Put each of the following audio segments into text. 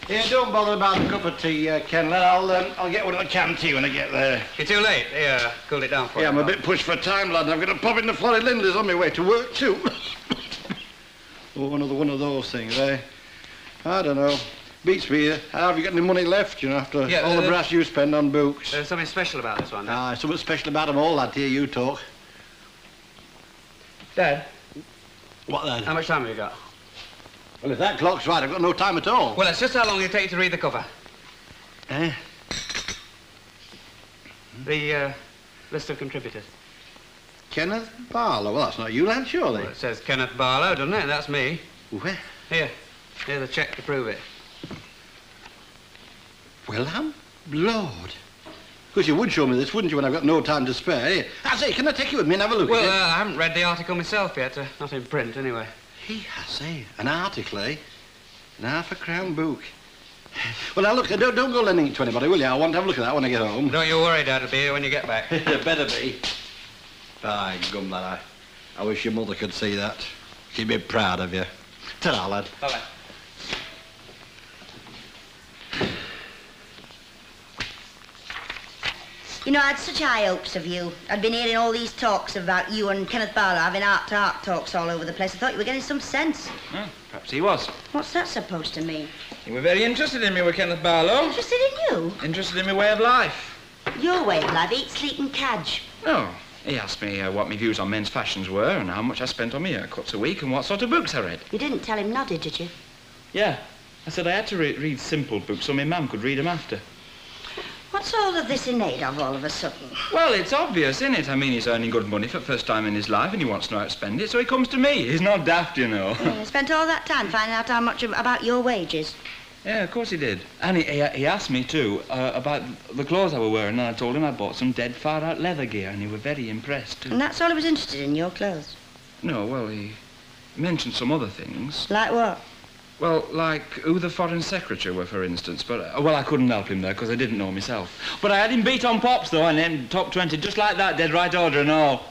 Yeah, don't bother about a cup of tea, Ken. I'll get one of the can tea when I get there. You're too late. Here, cooled it down for you. Yeah, I'm a bit pushed for time, lad. I've got to pop in the Florrie Lindley's on my way to work, too. Oh, another one of those things, eh? I don't know. Beats me. How have you got any money left, you know, after all the brass you spend on books? There's something special about this one, Dad. Something special about them all, lad, to hear you talk. Dad? What then? How much time have you got? Well, if that clock's right, I've got no time at all. Well, it's just how long it take to read the cover. Eh? The list of contributors. Kenneth Barlow. Well, that's not you, lad, surely. Well, it says Kenneth Barlow, doesn't it? That's me. Where? Here. Here's a cheque to prove it. Well, I'm blowed. Because you would show me this, wouldn't you, when I've got no time to spare? Here. I say, can I take you with me and have a look at it? Well, I haven't read the article myself yet. Not in print, anyway. Hey, I say, an article, eh? An half-a-crown book. Well, now, look, don't go lending it to anybody, will you? I want to have a look at that when I get home. Don't you worry, Dad. It'll be here when you get back. Better be. By gum, lad, I wish your mother could see that. She'd be proud of you. Ta-ra, lad. Bye-bye. You know, I had such high hopes of you. I'd been hearing all these talks about you and Kenneth Barlow having heart-to-heart talks all over the place. I thought you were getting some sense. Oh, perhaps he was. What's that supposed to mean? You were very interested in me with Kenneth Barlow. Interested in you? Interested in my way of life. Your way of life, eat, sleep and cadge. Oh, he asked me what my views on men's fashions were and how much I spent on my haircuts a week and what sort of books I read. You didn't tell him nodded, did you? Yeah. I said I had to read simple books so my mum could read them after. What's all of this in aid of all of a sudden? Well, it's obvious, isn't it? I mean, he's earning good money for the first time in his life and he wants to know how to spend it, so he comes to me. He's not daft, you know. Yeah, spent all that time finding out how much about your wages. Yeah, of course he did. And he asked me, too, about the clothes I were wearing, and I told him I bought some dead far-out leather gear, and he was very impressed, too. And that's all he was interested in, your clothes? No, well, he mentioned some other things. Like what? Well, like who the foreign secretary were, for instance. But, well, I couldn't help him there because I didn't know myself. But I had him beat on pops, though, and then top 20, just like that, dead right order and all.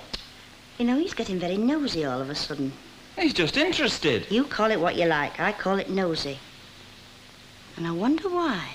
You know, he's getting very nosy all of a sudden. He's just interested. You call it what you like. I call it nosy. And I wonder why.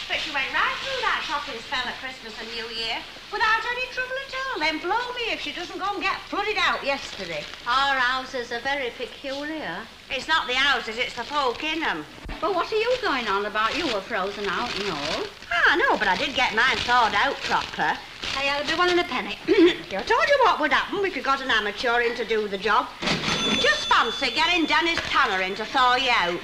But she went right through that shopping spell at Christmas and New Year without any trouble at all. Then blow me if she doesn't go and get flooded out yesterday. Our houses are very peculiar. It's not the houses, it's the folk in them. Well, what are you going on about? You were frozen out and all. Ah, no, but I did get mine thawed out proper. Hey, I'll be one and a penny. I told you what would happen if you got an amateur in to do the job. Just fancy getting Dennis Tanner in to thaw you out.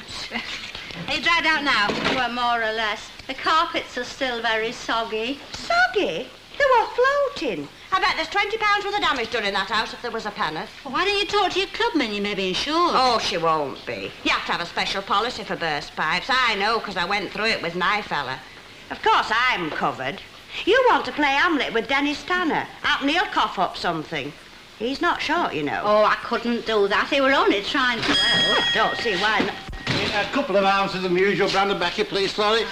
Are you dried out now? Well, more or less. The carpets are still very soggy. Soggy? They were floating. I bet there's £20 worth of damage done in that house if there was a panic. Well, why don't you talk to your clubman? You may be insured. Oh, she won't be. You have to have a special policy for burst pipes. I know, because I went through it with my fella. Of course, I'm covered. You want to play Hamlet with Dennis Tanner. Happen he'll cough up something. He's not short, you know. Oh, I couldn't do that. He were only trying to help. I don't see why not. A couple of ounces of the usual brand of baccy, please, Florrie.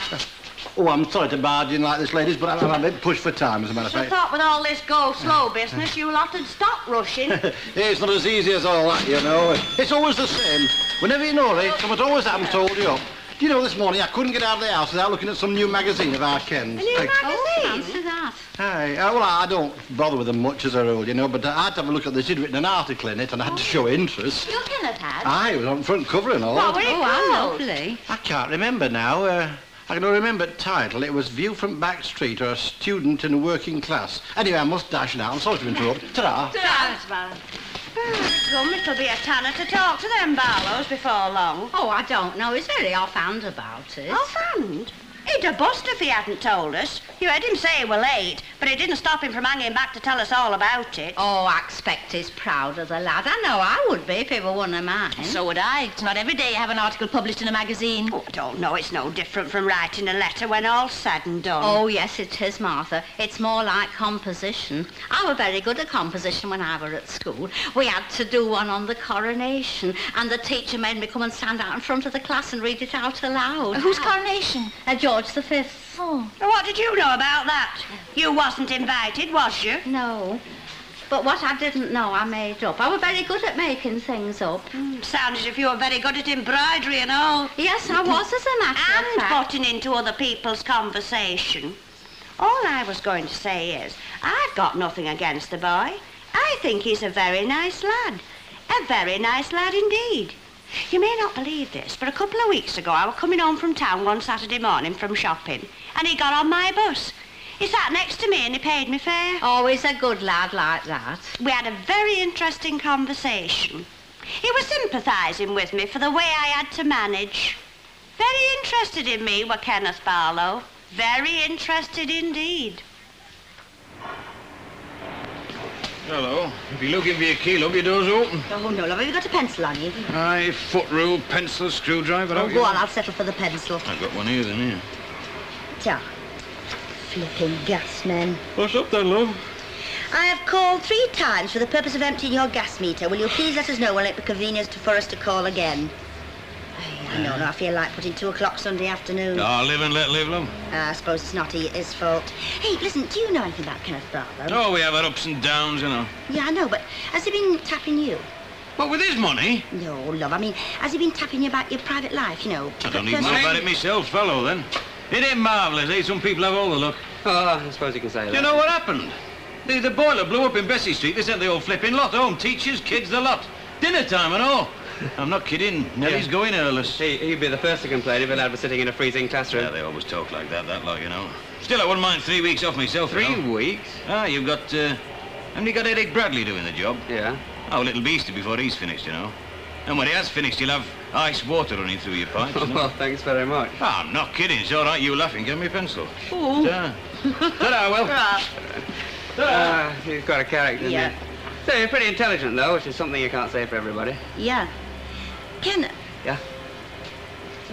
Oh, I'm sorry to barge in like this, ladies, but I'm a bit pushed for time, as a matter of I fact. thought with all this go-slow business, you'll have to stop rushing. It's not as easy as all that, you know. It's always the same. Whenever you know it, something always happens to hold you up. Do you know, this morning I couldn't get out of the house without looking at some new magazine of our Ken's. A new magazine? Fancy that. Aye, well, I don't bother with them much as a rule, you know, but I had to have a look at this. He'd written an article in it, and I had to show interest. Your Kenneth had? Aye, it was on front cover and all. What were it how called? lovely. I can't remember now. I can only remember the title. It was View from Back Street, or a student in a working class. Anyway, I must dash now. I'm sorry to interrupt. Ta-ra. Thanks, man. Come, it'll be a tanner to talk to them Barlows before long. Oh, I don't know. He's very offhand about it. Offhand? He'd have bust if he hadn't told us. You heard him say he were late, but it didn't stop him from hanging back to tell us all about it. Oh, I expect he's proud of the lad. I know I would be if he were one of mine. So would I. It's not every day you have an article published in a magazine. Oh, I don't know. It's no different from writing a letter when all's said and done. Oh, yes, it is, Martha. It's more like composition. I were very good at composition when I were at school. We had to do one on the coronation, and the teacher made me come and stand out in front of the class and read it out aloud. Whose coronation? George V. Oh. What did you know about that? You wasn't invited, was you? No. But what I didn't know, I made up. I were very good at making things up. Sounds as if you were very good at embroidery and all. Yes, I was, as a matter of fact. And butting into other people's conversation. All I was going to say is, I've got nothing against the boy. I think he's a very nice lad. A very nice lad indeed. You may not believe this, but a couple of weeks ago I was coming home from town one Saturday morning from shopping, and he got on my bus. He sat next to me and he paid me fare. Always a good lad like that. We had a very interesting conversation. He was sympathising with me for the way I had to manage. Very interested in me were Kenneth Barlow. Very interested indeed. Hello. If you're looking for your key, love, your door's open. Oh, no, love, have you got a pencil on you? Aye, foot rule, pencil, screwdriver. Oh, go on, I'll settle for the pencil. I've got one here, then, here. Ta. Flipping gas men. What's up then, love? I have called 3 times for the purpose of emptying your gas meter. Will you please let us know when it be convenient for us to call again? I know, I feel like putting 2 o'clock Sunday afternoon. Oh, live and let live, love. I suppose it's not his fault. Hey, listen, do you know anything about Kenneth Barlow? Oh, we have our ups and downs, you know. Yeah, I know, but has he been tapping you? What, with his money? No, love, I mean, has he been tapping you about your private life, you know? I don't even know about it myself, fellow, then. It ain't marvellous, eh? Some people have all the luck. Oh, I suppose you can say that. Do you know what happened? The boiler blew up in Bessie Street. They sent the whole flipping lot home. Teachers, kids, the lot. Dinner time and all. I'm not kidding. Nellie's going airless. He'd be the first to complain if a lad was sitting in a freezing classroom. Yeah, they always talk like that lot, you know. Still, I wouldn't mind 3 weeks off myself. 3 weeks? Ah, you've got, haven't you got Eric Bradley doing the job? Yeah. Oh, a little beastie before he's finished, you know. And when he has finished, you'll have ice water running through your pipes. You know? Well, thanks very much. Oh, I'm not kidding. It's all right. You laughing. Give me a pencil. Oh. Ta. Ta-da, Will. Ta-da. He's got a character, Yeah. hasn't he? So you're pretty intelligent, though, which is something you can't say for everybody. Yeah. Ken. Yeah?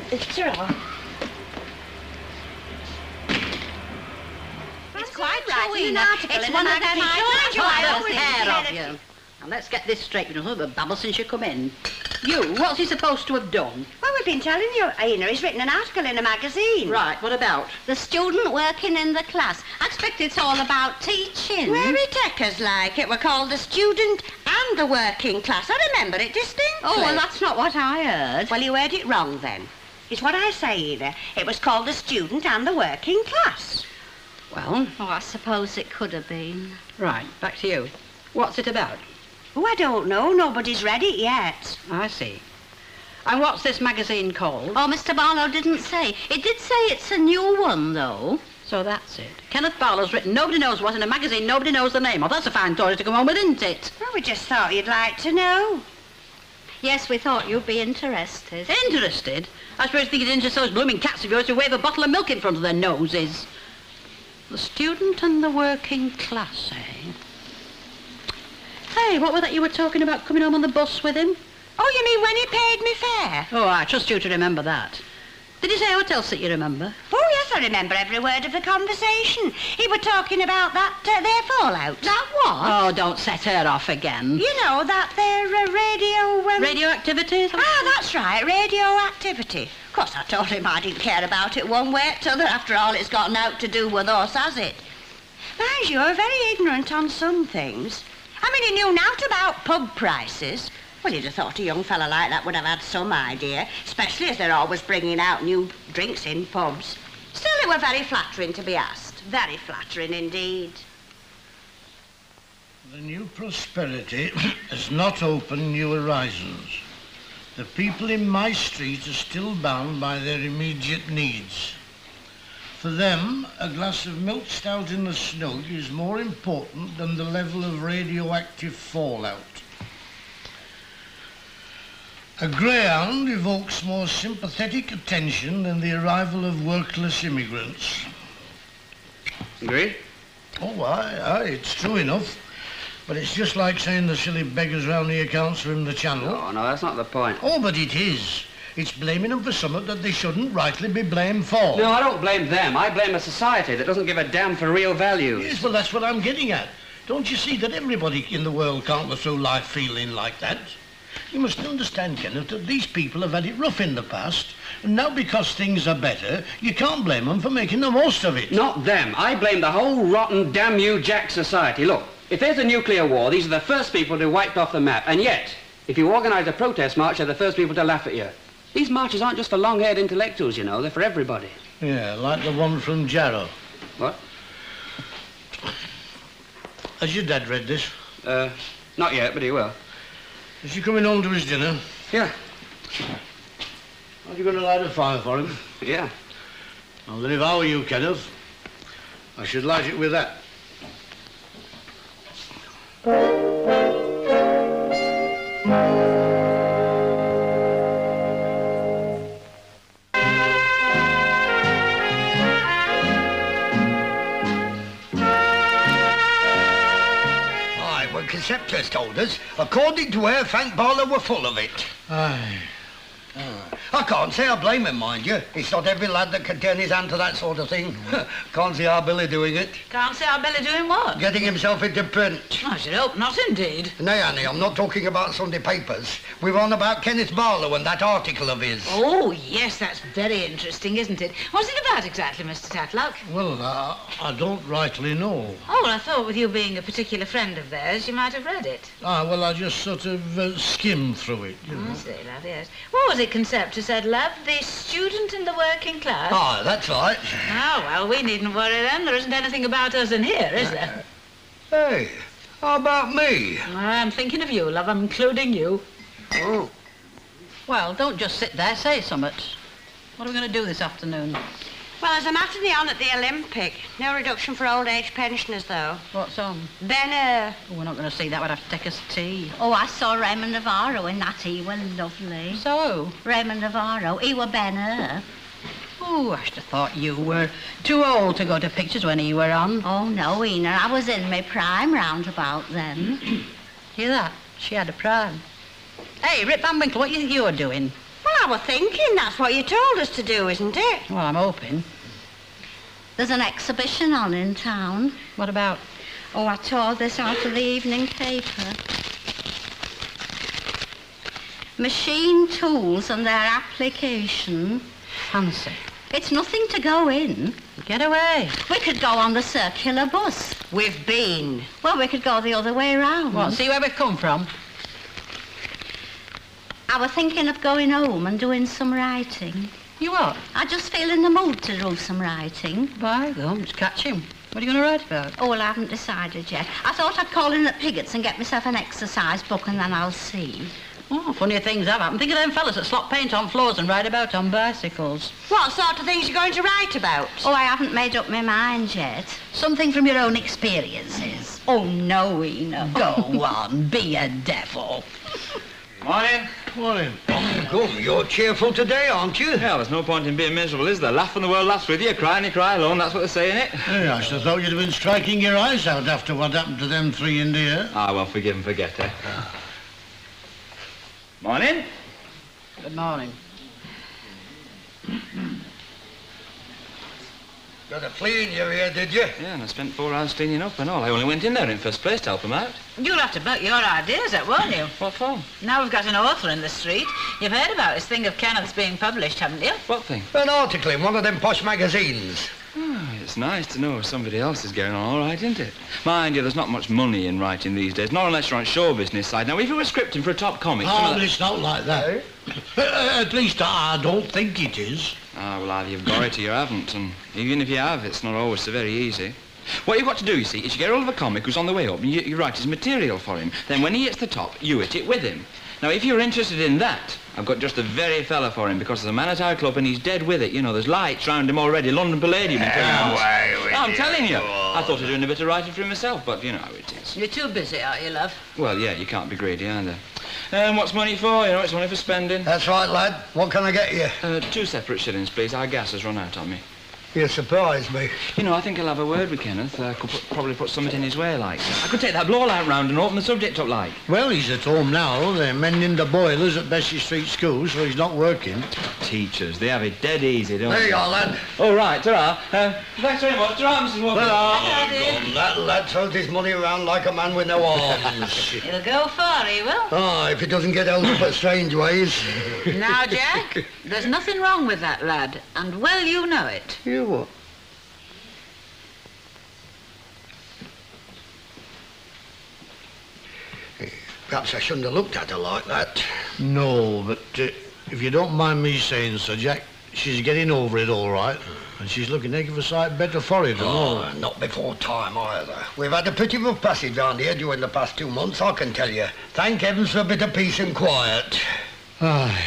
Cyril. It's quite right, true, an Ina. article It's in one a of them magazine. I Sure, I got always hair said of it. you. Now, let's get this straight. You know, the babble since you come in. You, what's he supposed to have done? Well, we've been telling you, Ina, he's written an article in a magazine. Right, what about? The student working in the class. I expect it's all about teaching. Very techers like it. We're called the student and the working class. I remember it distinctly. Oh, well, that's not what I heard. Well, you heard it wrong, then. It's what I say, Ina. It was called the student and the working class. Well, oh, I suppose it could have been. Right, back to you. What's it about? Oh, I don't know. Nobody's read it yet. I see. And what's this magazine called? Oh, Mr. Barlow didn't say. It did say it's a new one, though. So that's it. Kenneth Barlow's written Nobody Knows What in a magazine nobody knows the name of. That's a fine story to come home with, isn't it? Well, we just thought you'd like to know. Yes, we thought you'd be interested. Interested? I suppose you think it interests those blooming cats of yours who wave a bottle of milk in front of their noses. The student and the working class, eh? Hey, what was that you were talking about coming home on the bus with him? Oh, you mean when he paid me fare? Oh, I trust you to remember that. Did he say what else that you remember? Oh, yes, I remember every word of the conversation. He were talking about that, their fallout. That what? Oh, don't set her off again. You know, that their radio... Radioactivity? Ah, that's right, radioactivity. Of course, I told him I didn't care about it one way or t'other. After all, it's got naught to do with us, has it? Mind you, you're very ignorant on some things. I mean, he knew naught about pub prices. Well, you'd have thought a young fella like that would have had some idea, especially as they're always bringing out new drinks in pubs. Still, it were very flattering to be asked. Very flattering indeed. The new prosperity has not opened new horizons. The people in my street are still bound by their immediate needs. For them, a glass of milk stout in the snug is more important than the level of radioactive fallout. A greyhound evokes more sympathetic attention than the arrival of workless immigrants. Agree? Oh, aye, it's true enough. But it's just like saying the silly beggars round the accounts are in the channel. Oh, no, that's not the point. Oh, but it is. It's blaming them for something that they shouldn't rightly be blamed for. No, I don't blame them. I blame a society that doesn't give a damn for real values. Yes, well, that's what I'm getting at. Don't you see that everybody in the world can't go through life feeling like that? You must understand, Kenneth, that these people have had it rough in the past, and now because things are better, you can't blame them for making the most of it. Not them. I blame the whole rotten, damn you, Jack society. Look, if there's a nuclear war, these are the first people to be wiped off the map. And yet, if you organise a protest march, they're the first people to laugh at you. These marches aren't just for long-haired intellectuals, you know. They're for everybody. Yeah, like the one from Jarrow. What? Has your dad read this? Not yet, but he will. Is he coming home to his dinner? Yeah. Are you going to light a fire for him? Yeah. Well, then if I were you, Kenneth, I should light it with that. Conceptors told us, according to her, Frank Barlow were full of it. Aye. I can't say I blame him, mind you. It's not every lad that can turn his hand to that sort of thing. Can't see our Billy doing it. Can't see our Billy doing what? Getting himself into print. I should hope not, indeed. Nay, Annie, I'm not talking about Sunday papers. We're on about Kenneth Barlow and that article of his. Oh, yes, that's very interesting, isn't it? What's it about exactly, Mr. Tatlock? Well, I don't rightly know. Oh, well, I thought with you being a particular friend of theirs, you might have read it. Well, I just sort of skimmed through it, you know. I see, love, yes. What was it Conceptor said, love? The student in the working class? Ah, that's right. Oh, well, we needn't worry then. There isn't anything about us in here, is there? Hey, how about me? I'm thinking of you, love. I'm including you. Oh. Well, don't just sit there. Say something. What are we going to do this afternoon? Well, there's a matinee on at the Olympic. No reduction for old age pensioners, though. What's on? Ben, Oh, we're not going to see that. We'd have to take us tea. Oh, I saw Raymond Navarro in that. He was lovely. So? Raymond Navarro. He were Ben. Oh, I should have thought you were too old to go to pictures when he were on. Oh, no, Ena. I was in my prime round about then. Hear that? She had a prime. Hey, Rip Van Winkle, what do you think you're doing? well, I was thinking that's what you told us to do, isn't it? Well, I'm hoping. There's an exhibition on in town. What about? Oh, I tore this out of the evening paper. Machine tools and their application. Fancy. It's nothing to go in. Get away. We could go on the circular bus. We've been. Well, we could go the other way round. What, see where we've come from? I was thinking of going home and doing some writing. You what? I just feel in the mood to do some writing. By gum, catch him. What are you going to write about? Oh, well, I haven't decided yet. I thought I'd call in at Piggott's and get myself an exercise book and then I'll see. Oh, funnier things have happened. Think of them fellas that slop paint on floors and ride about on bicycles. What sort of things are you going to write about? Oh, I haven't made up my mind yet. Something from your own experiences. Oh, no, Ena. Go on, be a devil. Morning. Morning. Come, you're cheerful today, aren't you? Yeah, there's no point in being miserable, is there? Laugh and the world laughs with you. Cry and you cry alone. That's what they say, innit? Hey, I should have thought you'd have been striking your eyes out after what happened to them three in there. Ah, well, forgive and forget, eh? Morning. Good morning. Got a flea in your ear, did you? Yeah, and I spent 4 hours cleaning up and all. I only went in there in first place to help them out. You'll have to back your ideas up, won't you? What for? Now we've got an author in the street. You've heard about this thing of Kenneth's being published, haven't you? What thing? An article in one of them posh magazines. Oh, it's nice to know somebody else is going on all right, isn't it? Mind you, there's not much money in writing these days, not unless you're on show business side. Now, if you were scripting for a top comic... Oh, it's not like that. At least I don't think it is. Ah, well, either you've got it or you haven't, and even if you have, it's not always so very easy. What you've got to do, you see, is you get hold of a comic who's on the way up and you write his material for him. Then when he hits the top, you hit it with him. Now, if you're interested in that, I've got just the very fella for him, because there's a man at our club and he's dead with it. You know, there's lights round him already, London Palladium. I'm telling you. I thought of doing a bit of writing for him myself, but you know how it is. You're too busy, are you, love? Well, yeah, you can't be greedy either. And what's money for? You know, it's money for spending. That's right, lad. What can I get you? 2 separate shillings, please. Our gas has run out on me. You surprise me. You know, I think I'll have a word with Kenneth. Probably put something in his way, like. I could take that blow-light round and open the subject up, like. Well, he's at home now. They're mending the boilers at Bessie Street School, so he's not working. Teachers, they have it dead easy, don't they? There you are, lad. Oh, right, ta-ra. Thanks very much. Ta-ra, Mrs. Walker. That lad throws his money around like a man with no arms. He'll go far, he will. Ah, if he doesn't get held up at strange ways. Now, Jack, there's nothing wrong with that lad, and well you know it. You what? Perhaps I shouldn't have looked at her like that. No, but if you don't mind me saying so, Jack, she's getting over it all right. And she's looking a heck of a sight better for it and all. Not before time either. We've had a pretty rough passage round here during the past 2 months, I can tell you. Thank heavens for a bit of peace and quiet. Aye.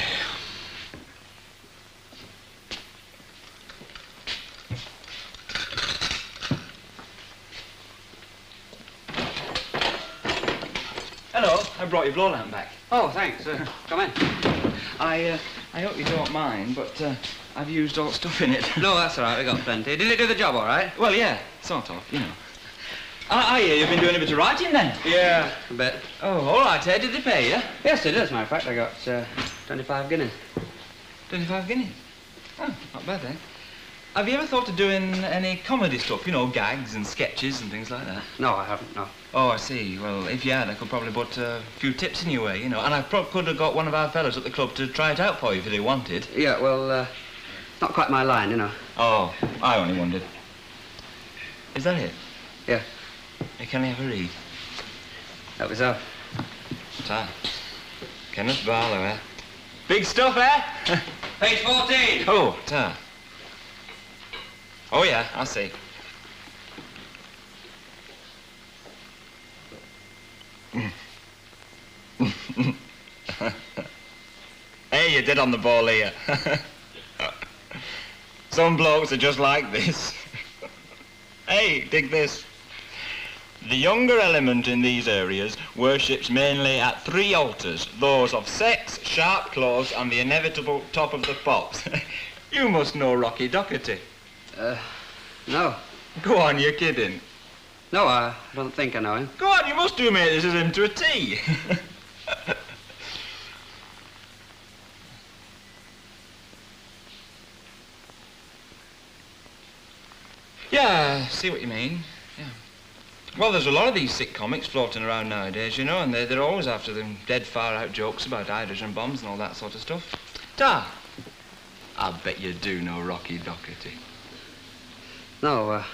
Hello, I brought your blow lamp back. Oh, thanks. Come in. I hope you don't mind, but I've used all stuff in it. No, that's all right. We got plenty. Did it do the job all right? Well, yeah, sort of, you know. I hear you've been doing a bit of writing then. Yeah, a bit. Oh, all right, Ed. Did they pay you? Yes, it is. As a matter of fact, I got 25 guineas. 25 guineas? Oh, not bad, eh? Have you ever thought of doing any comedy stuff, you know, gags and sketches and things like that? No, I haven't, no. Oh, I see. Well, if you had, I could probably put a few tips in your way, you know, and I could have got one of our fellows at the club to try it out for you if they wanted. Yeah, well, not quite my line, you know. Oh, I only wondered. Is that it? Yeah. Can I have a read? That was all. Ta. Kenneth Barlow, eh? Big stuff, eh? Page 14. Oh, ta. Oh, yeah, I see. Hey, you're dead on the ball here. Some blokes are just like this. Hey, dig this. The younger element in these areas worships mainly at 3 altars, those of sex, sharp clothes, and the inevitable top of the pops. You must know Rocky Doherty. No. Go on, you're kidding. No, I don't think I know him. Go on, you must do, mate. This is him to a T. Yeah, I see what you mean. Yeah. Well, there's a lot of these sick comics floating around nowadays, you know, and they're always after them dead far-out jokes about hydrogen bombs and all that sort of stuff. Ta! I bet you do know Rocky Doherty. No,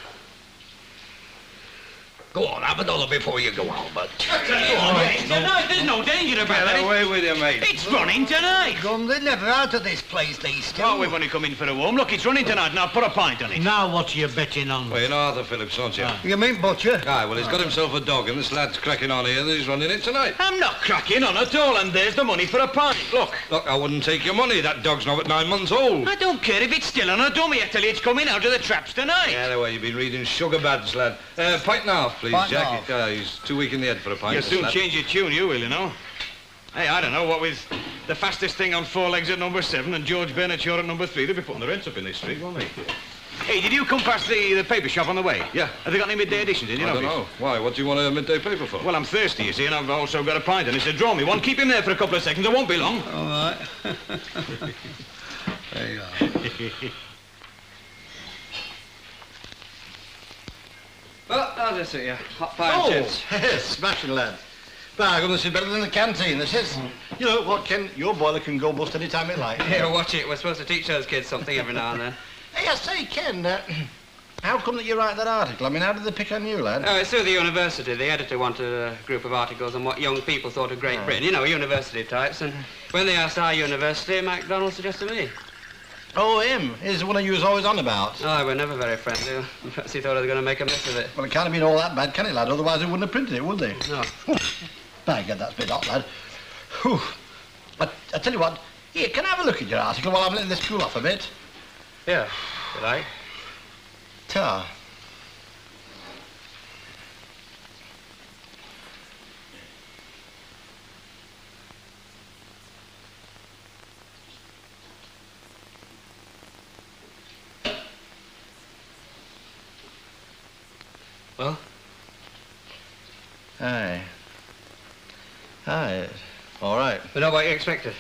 Go on, have another before you go, Albert. Tonight, there's no danger about it. Get away with you, mate. It's running tonight. Gum, they're never out of this place, these two. Oh, we've only come in for a warm. Look, it's running tonight, and I'll put a pint on it. Now what are you betting on? Well, you know Arthur Phillips, don't you? You mean butcher? Aye, well, he's got himself a dog, and this lad's cracking on here, and he's running it tonight. I'm not cracking on at all, and there's the money for a pint. Look. Look, I wouldn't take your money. That dog's now at 9 months old. I don't care if it's still on a dummy. I tell you, it's coming out of the traps tonight. Yeah, the way you've been reading sugar bads, lad. Pint and a half, please, Pint and a Jack. half. He's too weak in the head for a pint. You'll this soon lad. change your tune, you will, you know. Hey, I don't know, what with the fastest thing on 4 legs at number 7 and George Bernard Shaw at number 3, they'll be putting the rents up in this street, won't they? Hey, did you come past the paper shop on the way? Yeah. Have they got any midday editions in, you I know? don't know. Why? What do you want a midday paper for? Well, I'm thirsty, you see, and I've also got a pint, and it's a draw me one. Keep him there for a couple of seconds. I won't be long. All right. There you are. Oh, I'll just sit here. Hot pie and chips. Yes, smashing, lad. By God, this is better than the canteen, this is. You know what, Ken? Your boiler can go bust any time it likes. Here, watch it. We're supposed to teach those kids something every now and then. Hey, I say, Ken, how come that you write that article? I mean, how did they pick on you, lad? Oh, it's through the university. The editor wanted a group of articles on what young people thought of Great Britain. You know, university types. And when they asked our university, MacDonald suggested me. Oh, him. He's the one who you was always on about. Oh, we're never very friendly. Perhaps he thought I was going to make a mess of it. Well, it can't have been all that bad, can it, lad? Otherwise they wouldn't have printed it, would they? No. By God, that's a bit hot, lad. Whew. I tell you what, here, can I have a look at your article while I'm letting this cool off a bit? Yeah, you like? Ta. Well? Aye. Aye. All right. But not what you expected.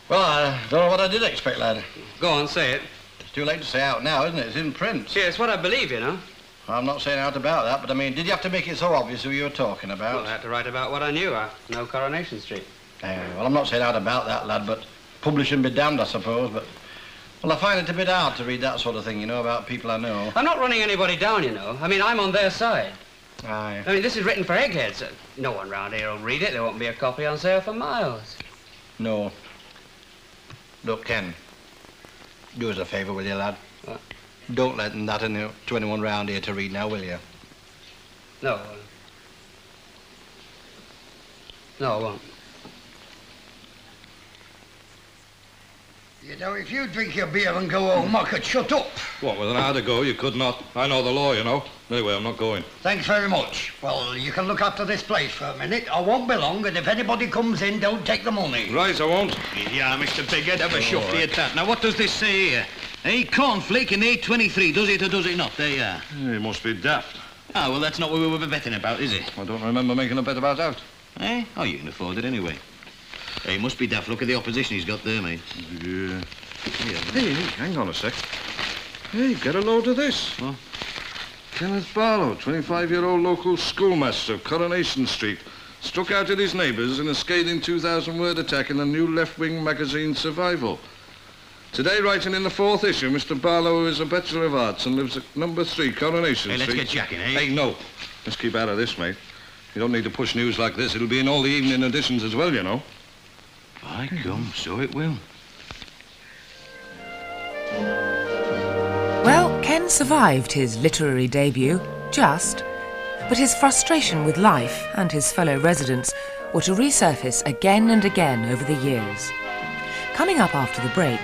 Well, I don't know what I did expect, lad. Go on, say it. It's too late to say out now, isn't it? It's in print. Yeah, it's what I believe, you know. I'm not saying out about that, but I mean, did you have to make it so obvious who you were talking about? Well, I had to write about what I knew. No Coronation Street. Well, I'm not saying out about that, lad, but publishing be damned, I suppose, but... Well, I find it a bit hard to read that sort of thing, you know, about people I know. I'm not running anybody down, you know. I mean, I'm on their side. Aye. I mean, this is written for eggheads. No one round here will read it. There won't be a copy on sale for miles. No. Look, Ken, do us a favour, will you, lad? What? Don't let that to anyone round here to read now, will you? No. No, I won't. You know, if you drink your beer and go home, I could shut up. What, with an hour to go, you could not. I know the law, you know. Anyway, I'm not going. Thanks very much. Well, you can look after this place for a minute. I won't be long, and if anybody comes in, don't take the money. Right, I won't. Yeah, Mr. Bighead, have a shove right. at that. Now, what does this say here? Cornflake in 823, does it or does it not? There you are. He must be daft. Ah, well, that's not what we were betting about, is it? I don't remember making a bet about that. Eh? Oh, you can afford it anyway. Hey, must be daft. Look at the opposition he's got there, mate. Yeah. Hey, hang on a sec. Hey, get a load of this. What? Kenneth Barlow, 25-year-old local schoolmaster of Coronation Street, struck out at his neighbours in a scathing 2,000-word attack in the new left-wing magazine Survival. Today, writing in the 4th issue, Mr. Barlow is a Bachelor of Arts and lives at number 3 Coronation Hey, Street. let's get jacking, eh? Hey, no. Let's keep out of this, mate. You don't need to push news like this. It'll be in all the evening editions as well, you know. By gum, so it will. Well, Ken survived his literary debut, just. But his frustration with life and his fellow residents were to resurface again and again over the years. Coming up after the break,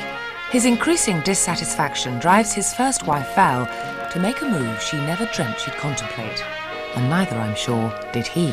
his increasing dissatisfaction drives his first wife, Val, to make a move she never dreamt she'd contemplate. And neither, I'm sure, did he.